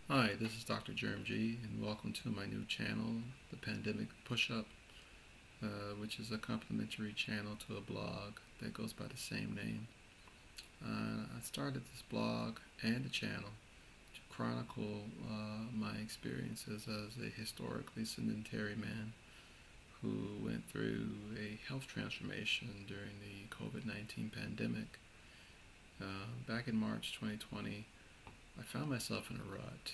Hi, this is Dr. Jerem G, and welcome to my new channel, The Pandemic Push Up, which is a complementary channel to a blog that goes by the same name. I started this blog and the channel to chronicle my experiences as a historically sedentary man who went through a health transformation during the COVID 19 pandemic. Back in March 2020, I found myself in a rut.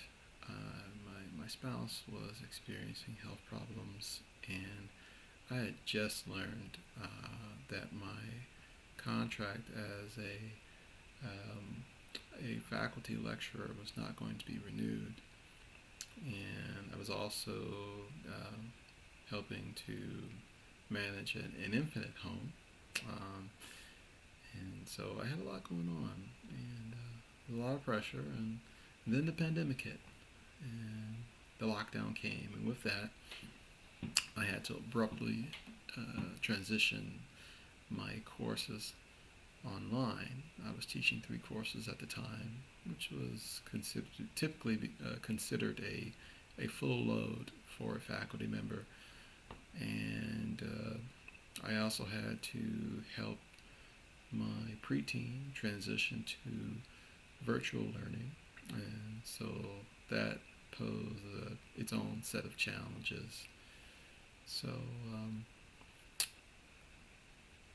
My spouse was experiencing health problems, and I had just learned that my contract as a faculty lecturer was not going to be renewed, and I was also um, helping to manage an infant at home, um, and so I had a lot going on, and a lot of pressure, and then the pandemic hit, and the lockdown came, and with that, I had to abruptly transition my courses online. I was teaching three courses at the time, which was typically considered a full load for a faculty member. And I also had to help my preteen transition to virtual learning. And so that posed its own set of challenges. So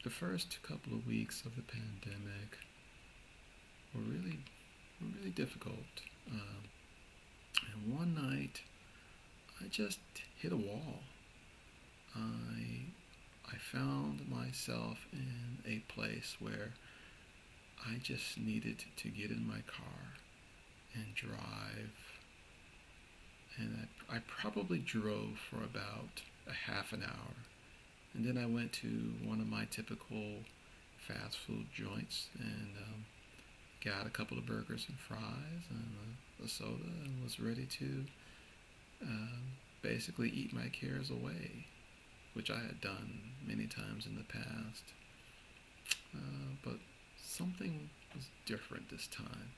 the first couple of weeks of the pandemic were really difficult. And one night, I just hit a wall. I found myself in a place where I just needed to get in my car and drive. And I probably drove for about a half an hour. And then I went to one of my typical fast food joints and got a couple of burgers and fries and a soda and was ready to basically eat my cares away, which I had done many times in the past. But something was different this time.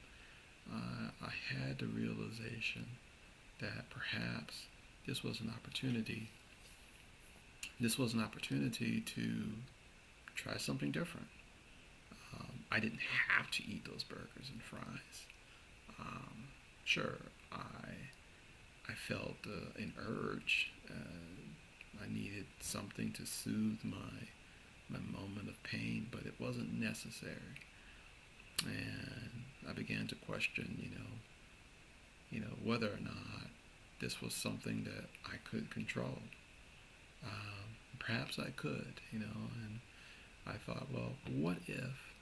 I had the realization that perhaps this was an opportunity. This was an opportunity to try something different. I didn't have to eat those burgers and fries. Um, sure, I felt an urge. I needed something to soothe my moment of pain, but it wasn't necessary. And I began to question, whether or not this was something that I could control. Perhaps I could, and I thought, well, what if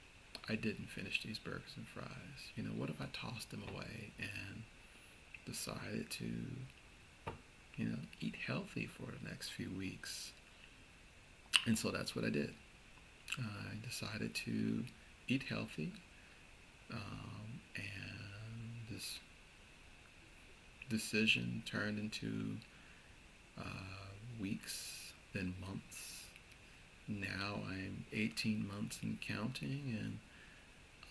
I didn't finish these burgers and fries? What if I tossed them away and decided to, eat healthy for the next few weeks? And so that's what I did. I decided to eat healthy, and this decision turned into weeks, then months. Now I'm 18 months and counting, and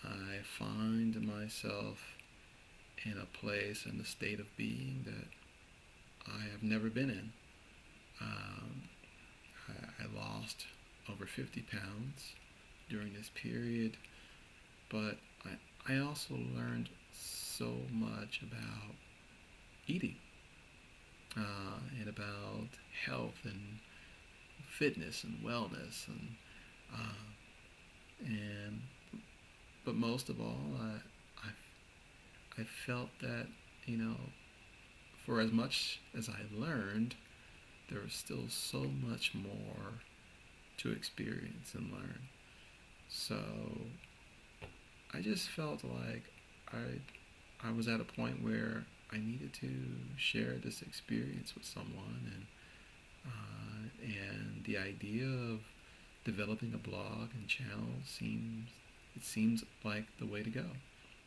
I find myself in a place and a state of being that I have never been in. Um, I lost over 50 pounds during this period, but I also learned so much about eating and about health and fitness and wellness and but most of all, I felt that for as much as I learned, there was still so much more to experience and learn. So I just felt like I was at a point where I needed to share this experience with someone, and the idea of developing a blog and channel seems like the way to go.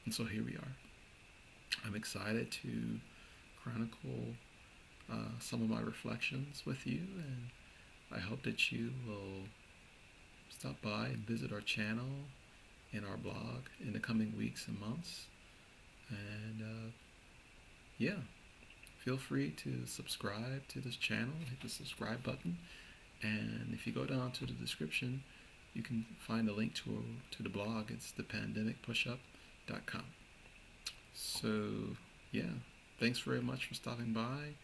And so here we are. I'm excited to chronicle some of my reflections with you, and I hope that you will stop by and visit our channel and our blog in the coming weeks and months. And yeah, feel free to subscribe to this channel. Hit the subscribe button, and if you go down to the description, you can find a link to the blog. It's thepandemicpushup.com. So yeah, thanks very much for stopping by,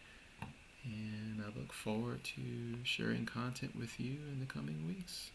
and I look forward to sharing content with you in the coming weeks.